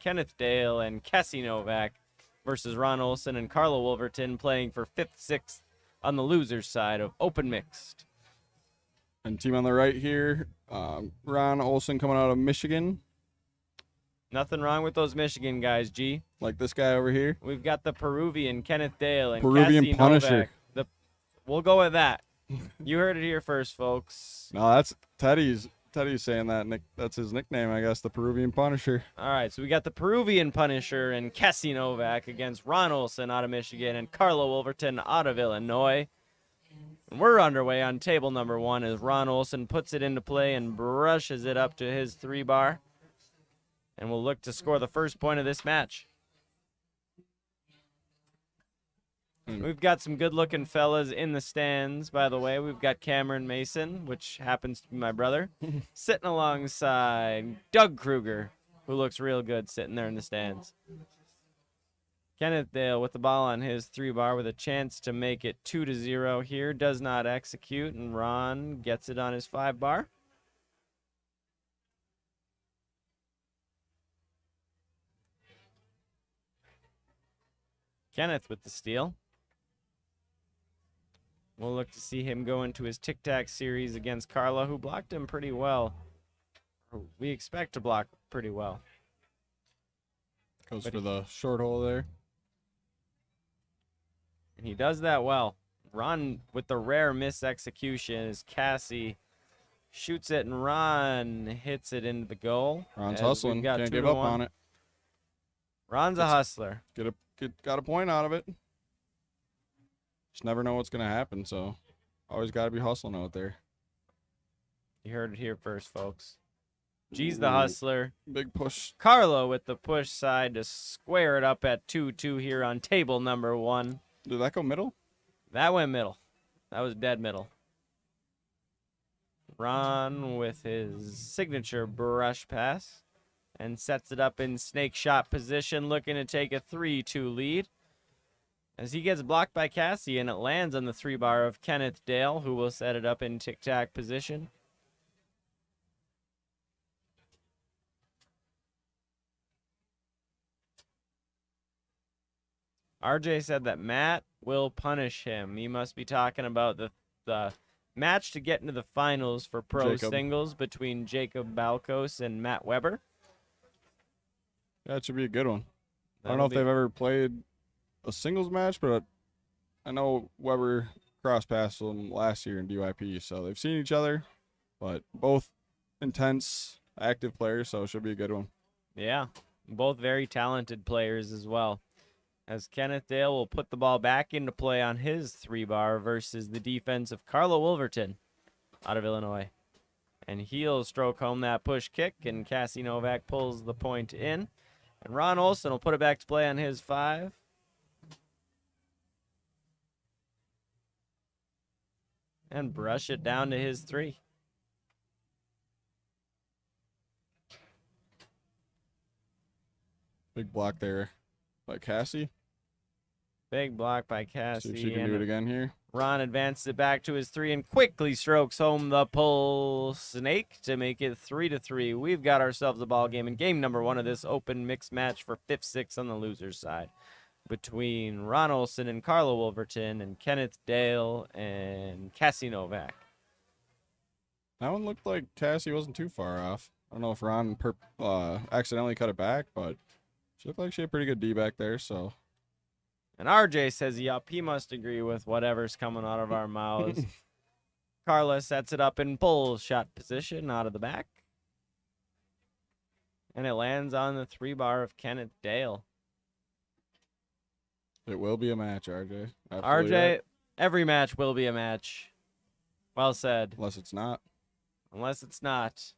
Kenneth Dale and Cassy Novak versus Ron Olson and Karla Woolverton playing for 5th, 6th on the loser's side of Open Mixed. And team on the right here, Ron Olson coming out of Michigan. Nothing wrong with those Michigan guys, G. Like this guy over here. We've got the Peruvian Kenneth Dale and Peruvian Cassy Punisher. Novak. We'll go with that. You heard it here first, folks. No, that's Teddy's saying that. That's his nickname, I guess, the Peruvian Punisher. All right, so we got the Peruvian Punisher and Cassy Novak against Ron Olson out of Michigan and Karla Woolverton out of Illinois. And we're underway on table number 1 as Ron Olson puts it into play and brushes it up to his 3-bar. And we'll look to score the first point of this match. We've got some good-looking fellas in the stands, by the way. We've got Cameron Mason, which happens to be my brother, sitting alongside Doug Kruger, who looks real good sitting there in the stands. Kenneth Dale with the ball on his 3-bar with a chance to make it 2-0 here. Does not execute, and Ron gets it on his 5-bar. Kenneth with the steal. We'll look to see him go into his tic-tac series against Karla, who blocked him pretty well. We expect to block pretty well. Goes for the short hole there. And he does that well. Ron with the rare miss execution as Cassy shoots it and Ron hits it into the goal. Ron's hustling. Can't give up on it. Ron's a hustler. Got a point out of it. Just never know what's going to happen, so always got to be hustling out there. You heard it here first, folks. G's the hustler. Big push. Karla with the push side to square it up at 2-2 here on table number 1. Did that go middle? That went middle. That was dead middle. Ron with his signature brush pass and sets it up in snake shot position, looking to take a 3-2 lead. As he gets blocked by Cassy, and it lands on the 3-bar of Kenneth Dale, who will set it up in tic-tac position. RJ said that Matt will punish him. He must be talking about the match to get into the finals for pro singles between Jacob Balkos and Matt Weber. That should be a good one. I don't know if they've ever played a singles match, but I know Weber cross-passed them last year in DYP, so they've seen each other, but both intense, active players, so it should be a good one. Yeah, both very talented players as well. As Kenneth Dale will put the ball back into play on his 3-bar versus the defense of Karla Woolverton out of Illinois. And he'll stroke home that push kick, and Cassy Novak pulls the point in. And Ron Olson will put it back to play on his 5. And brush it down to his 3. Big block there by Cassy. Big block by Cassy. See if she can do it again here. Ron advances it back to his 3 and quickly strokes home the pull snake to make it 3-3. We've got ourselves a ball game in game number 1 of this open mixed match for 5th, 6th on the loser's side between Ron Olson and Karla Woolverton and Kenneth Dale and Cassy Novak. That one looked like Cassy wasn't too far off. I don't know if Ron accidentally cut it back, but she looked like she had pretty good D back there, so. And RJ says, yup, he must agree with whatever's coming out of our mouths. Karla sets it up in pull shot position out of the back. And it lands on the 3-bar of Kenneth Dale. It will be a match, RJ. Absolutely RJ, right. Every match will be a match. Well said. Unless it's not. Unless it's not.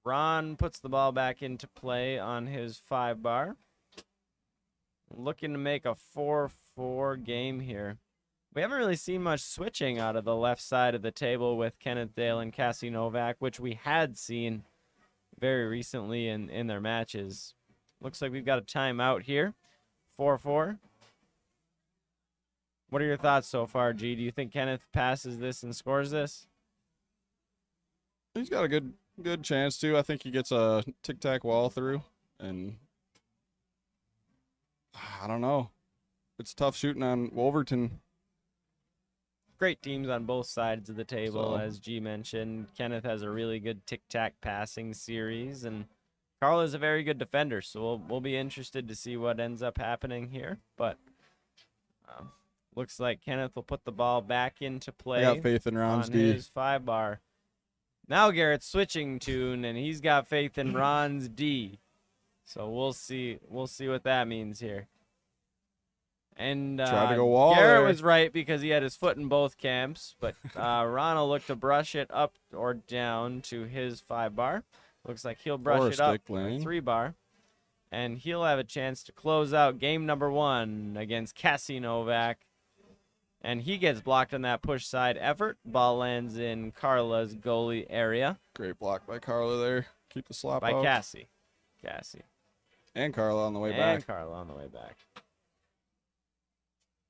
Ron puts the ball back into play on his 5-bar. Looking to make a 4-4 game here. We haven't really seen much switching out of the left side of the table with Kenneth Dale and Cassy Novak, which we had seen very recently in their matches. Looks like we've got a timeout here. 4-4. What are your thoughts so far, G? Do you think Kenneth passes this and scores this? He's got a good chance to. I think he gets a tic-tac wall through. And I don't know. It's tough shooting on Wolverton. Great teams on both sides of the table, So- as G mentioned. Kenneth has a really good tic-tac passing series, and Karla's a very good defender, so we'll be interested to see what ends up happening here. But looks like Kenneth will put the ball back into I play got faith in Ron's on D. his 5-bar. Now Garrett's switching tune, and he's got faith in Ron's D. So we'll see what that means here. And Tried to go wall Garrett there. was right because he had his foot in both camps, but Ron will look to brush it up or down to his 5-bar. Looks like he'll brush Or a it up stick lane. 3-bar, and he'll have a chance to close out game number 1 against Cassy Novak. And he gets blocked on that push side effort. Ball lands in Karla's goalie area Great block by Karla there. Keep the slop by out. Cassy. And Karla on the way and back. Karla on the way back.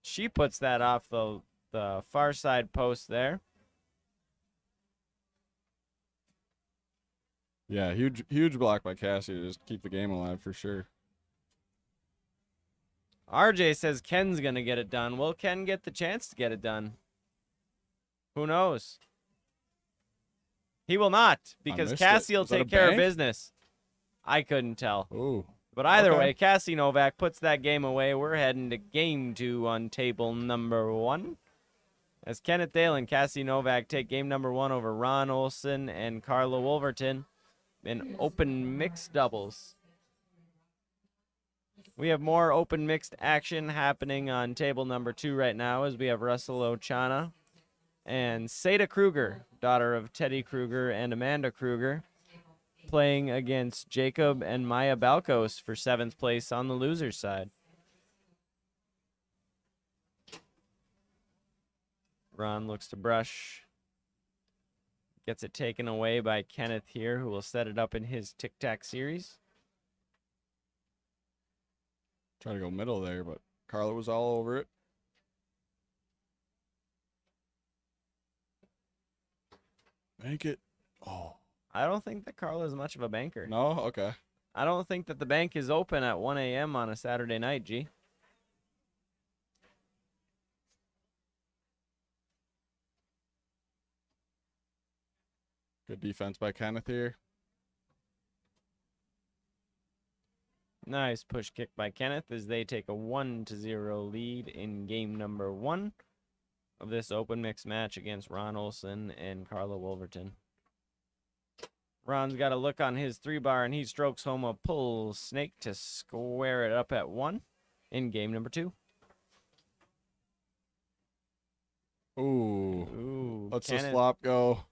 She puts that off the far side post there. Yeah, huge block by Cassy to just keep the game alive for sure. RJ says Ken's going to get it done. Will Ken get the chance to get it done? Who knows? He will not, because missed it. Cassy will Was that a take care of bank? business. I couldn't tell. Ooh. But either Okay. way, Cassy Novak puts that game away. We're heading to game 2 on table number 1. As Kenneth Dale and Cassy Novak take game number 1 over Ron Olson and Karla Woolverton in open mixed doubles. We have more open mixed action happening on table number 2 right now, as we have Russell Ochana and Seda Kruger, daughter of Teddy Kruger and Amanda Kruger, playing against Jacob and Maya Balkos for 7th place on the loser's side. Ron looks to brush. Gets it taken away by Kenneth here, who will set it up in his tic-tac series. Try to go middle there, but Karla was all over it. Make it. Oh. I don't think that Karla is much of a banker. No? Okay. I don't think that the bank is open at 1 a.m. on a Saturday night, G. Good defense by Kenneth here. Nice push kick by Kenneth as they take a 1-0 lead in game number 1 of this open mix match against Ron Olson and Karla Woolverton. Ron's got a look on his 3-bar, and he strokes home a pull snake to square it up at 1 in game number 2. Ooh. Let's the Kenneth, slop go.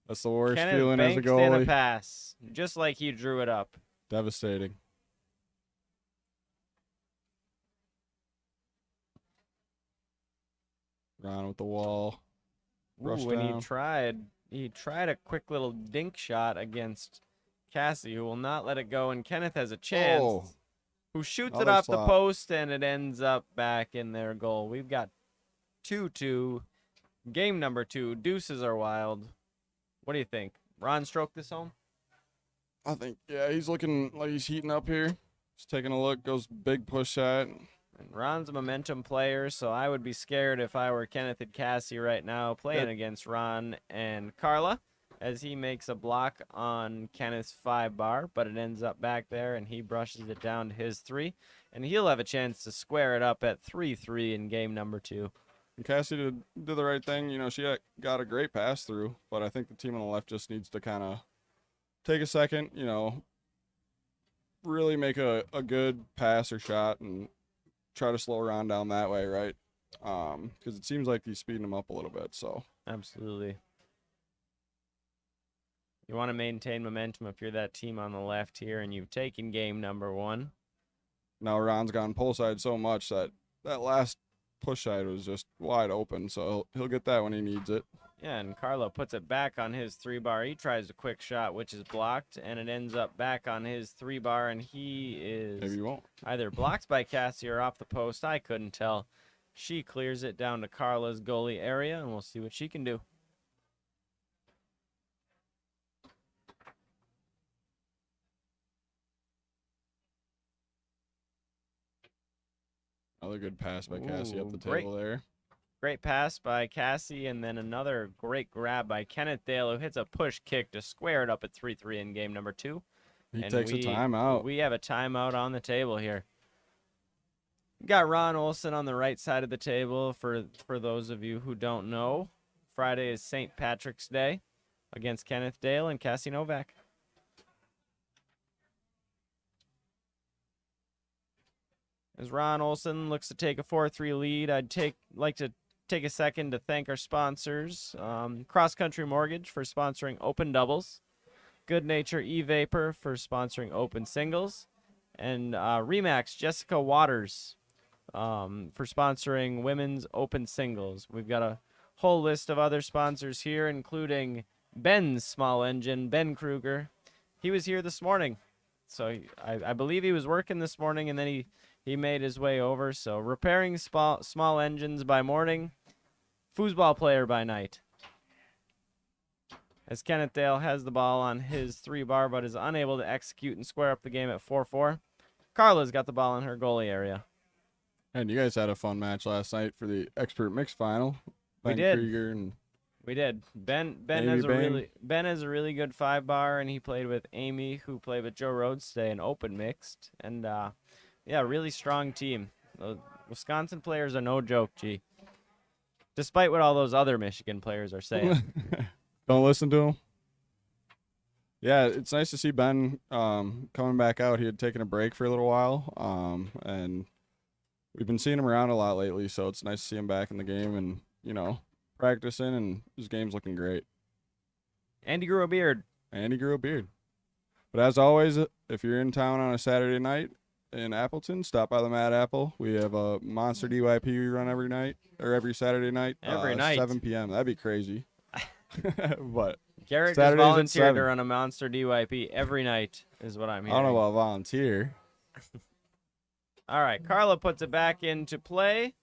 That's the worst Kenneth feeling as a banked in a goalie. pass, just like he drew it up. Devastating. Ron with the wall. Rush Ooh, and down. he tried a quick little dink shot against Cassy, who will not let it go, and Kenneth has a chance. Oh. Who shoots it Another off the slot. post, and it ends up back in their goal. We've got 2-2. Game number 2. Deuces are wild. What do you think? Ron stroked this home? I think, yeah, he's looking like he's heating up here. Just taking a look, goes big push shot. And Ron's a momentum player, so I would be scared if I were Kenneth and Cassy right now playing against Ron and Karla, as he makes a block on Kenneth's 5-bar, but it ends up back there, and he brushes it down to his 3, and he'll have a chance to square it up at 3-3 in game number 2. And Cassy did the right thing. You know, she got a great pass through, but I think the team on the left just needs to kind of take a second, you know, really make a good pass or shot and try to slow Ron down that way, right? Because it seems like he's speeding him up a little bit. So Absolutely. You want to maintain momentum if you're that team on the left here, and you've taken game number 1. now Ron's gone pull side so much that last push side was just wide open. So he'll get that when he needs it. Yeah, and Karla puts it back on his 3-bar. He tries a quick shot, which is blocked, and it ends up back on his 3-bar, and he is Maybe he won't. either blocked by Cassy or off the post. I couldn't tell. She clears it down to Karla's goalie area, and we'll see what she can do. Another good pass by Cassy up the Great. table there. Great pass by Cassy, and then another great grab by Kenneth Dale, who hits a push kick to square it up at 3-3 in game number 2. He And takes a timeout. We have a timeout on the table here. Got Ron Olson on the right side of the table. For those of you who don't know, Friday is St. Patrick's Day against Kenneth Dale and Cassy Novak. As Ron Olson looks to take a 4-3 lead, I'd like to take a second to thank our sponsors, Cross Country Mortgage for sponsoring Open Doubles, Good Nature E-Vapor for sponsoring Open Singles, and Remax Jessica Waters for sponsoring Women's Open Singles. We've got a whole list of other sponsors here, including Ben's Small Engine, Ben Kruger. He was here this morning, so I believe he was working this morning, and then he made his way over. So repairing small engines by morning, foosball player by night. As Kenneth Dale has the ball on his 3-bar, but is unable to execute and square up the game at 4-4. Karla's got the ball in her goalie area. And you guys had a fun match last night for the expert mix final. We did. Krieger and We did. Ben Amy has Bain. Ben has a really good 5-bar, and he played with Amy, who played with Joe Rhodes today, in open mixed. And yeah, really strong team. The Wisconsin players are no joke, G. Despite what all those other Michigan players are saying. Don't listen to him. Yeah, it's nice to see Ben coming back out. He had taken a break for a little while, and we've been seeing him around a lot lately, so it's nice to see him back in the game and, practicing, and his game's looking great. And he grew a beard. But as always, if you're in town on a Saturday night in Appleton, stop by the Mad Apple. We have a monster DYP we run every night, or every Saturday night. Every night. 7 p.m. That'd be crazy. But Garrett Saturdays just at volunteered 7. to run a monster DYP every night, is what I'm I hearing. don't know about volunteer. All right, Karla puts it back into play.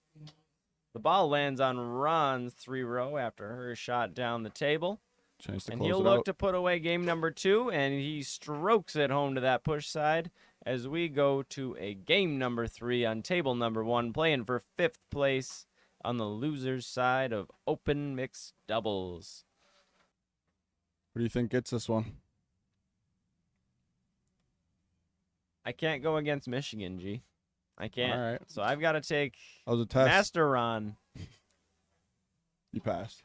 The ball lands on Ron's 3-row after her shot down the table. Chance to And close he'll it look out. to put away game number 2, and he strokes it home to that push side as we go to a game number 3 on table number 1, playing for 5th place on the loser's side of open mixed doubles. What do you think gets this one? I can't go against Michigan, G. I can't. All right. So I've got to take That was a test. Master Ron. You passed.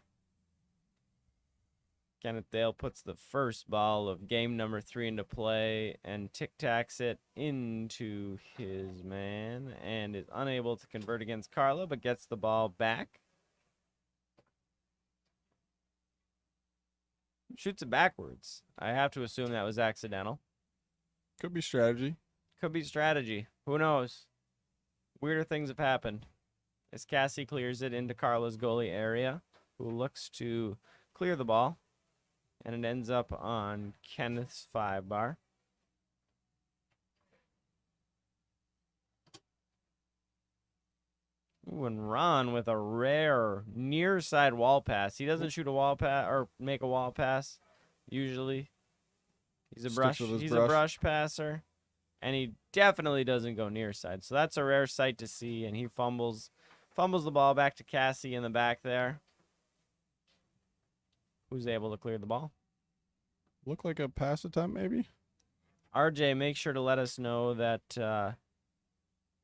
Kenneth Dale puts the first ball of game number 3 into play and tic-tacs it into his man and is unable to convert against Karla, but gets the ball back. Shoots it backwards. I have to assume that was accidental. Could be strategy. Could be strategy. Who knows? Weirder things have happened. As Cassy clears it into Karla's goalie area, who looks to clear the ball. And it ends up on Kenneth's 5-bar. Ooh, and Ron with a rare near side wall pass. He doesn't shoot a wall pass or make a wall pass usually. He's a Sticks with his a brush. brush passer. And he definitely doesn't go near side. So that's a rare sight to see. And he fumbles the ball back to Cassy in the back there, who's able to clear the ball. Look like a pass attempt, maybe? RJ, make sure to let us know that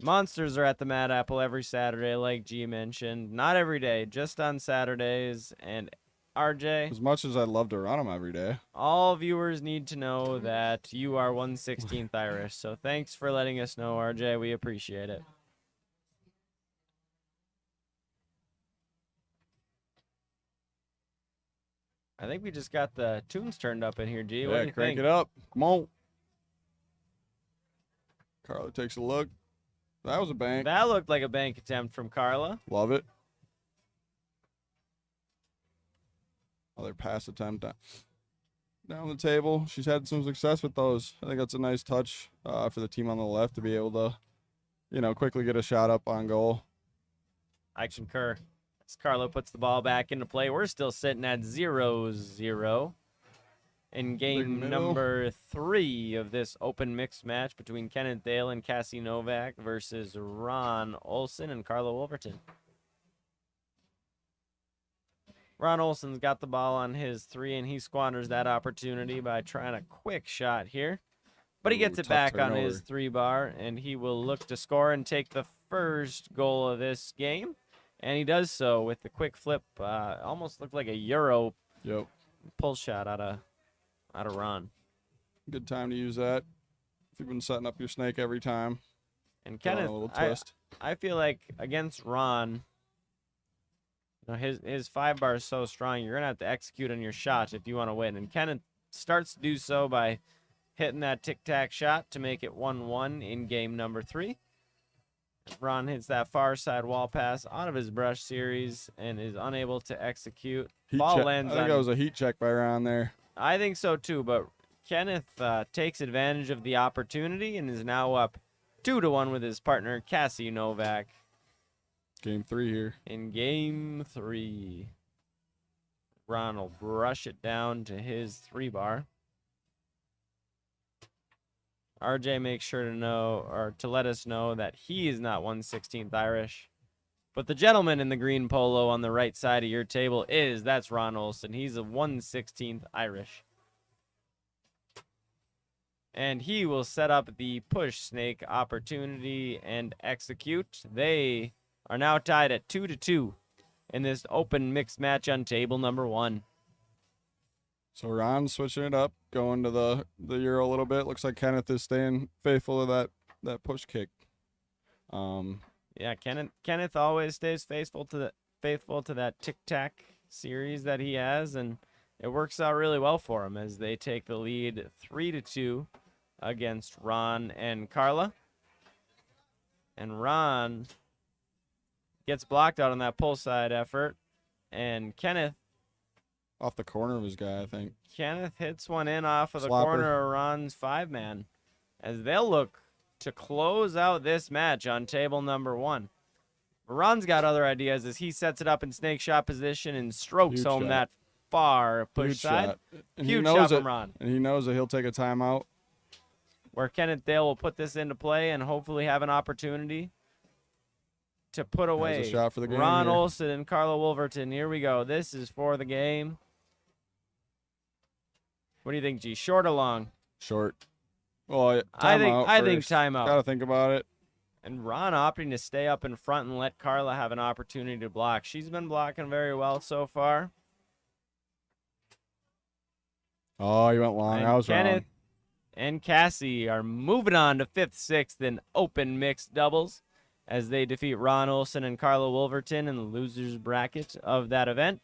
monsters are at the Mad Apple every Saturday, like G mentioned. Not every day, just on Saturdays. And RJ, As much as I'd love to run them every day. all viewers need to know that you are 1/16th Irish. So thanks for letting us know, RJ. We appreciate it. I think we just got the tunes turned up in here, G. What do Yeah, you crank think? it up. Come on. Karla takes a look. That was a bank. That looked like a bank attempt from Karla. Love it. Another pass attempt down the table. She's had some success with those. I think that's a nice touch for the team on the left to be able to, quickly get a shot up on goal. I concur. As Karla puts the ball back into play, we're still sitting at 0-0. in game middle. number 3 of this open mixed match between Kenneth Dale and Cassy Novak versus Ron Olson and Karla Woolverton. Ron Olson's got the ball on his 3, and he squanders that opportunity by trying a quick shot here. But he gets it back on his 3 bar, and he will look to score and take the first goal of this game. And he does so with the quick flip. Almost looked like a Euro pull shot out of Ron. Good time to use that if you've been setting up your snake every time. And Kenneth, a little twist. I feel like against Ron, his 5 bar is so strong, you're going to have to execute on your shot if you want to win. And Kenneth starts to do so by hitting that tic-tac shot to make it 1-1 in game number 3. Ron hits that far side wall pass out of his brush series and is unable to execute. Ball lands I think that was a heat check by Ron there. I think so too, but Kenneth takes advantage of the opportunity and is now up 2-1 with his partner, Cassy Novak. Game 3 here. In game 3, Ron will brush it down to his 3 bar. RJ makes sure to let us know that he is not 1/16th Irish. But the gentleman in the green polo on the right side of your table that's Ron Olson. He's a 1/16th Irish. And he will set up the push snake opportunity and execute. They are now tied at 2-2 in this open mixed match on table number 1. So Ron's switching it up, going to the Euro a little bit. Looks like Kenneth is staying faithful to that push kick. Yeah, Kenneth always stays faithful to that tic-tac series that he has, and it works out really well for him as they take the lead 3-2 against Ron and Karla. And Ron gets blocked out on that pull side effort, and Kenneth off the corner of his guy, I think. Kenneth hits one in off of the Slopper. corner of Ron's 5-man as they'll look to close out this match on table number 1. Ron's got other ideas as he sets it up in snake shot position and strokes Huge home shot. that far push Huge side. shot. And Huge he knows shot it, from Ron. and he knows that he'll take a timeout. Where Kenneth Dale will put this into play and hopefully have an opportunity to put away a shot for the game Ron here. Olson and Karla Woolverton. Here we go. This is for the game. What do you think, G? Short or long? Short. Well, I timeout think first. timeout. Got to think about it. And Ron opting to stay up in front and let Karla have an opportunity to block. She's been blocking very well so far. Oh, he went long. And I was Kenneth wrong. and Cassy are moving on to 5th, 6th in open mixed doubles as they defeat Ron Olson and Karla Woolverton in the losers bracket of that event.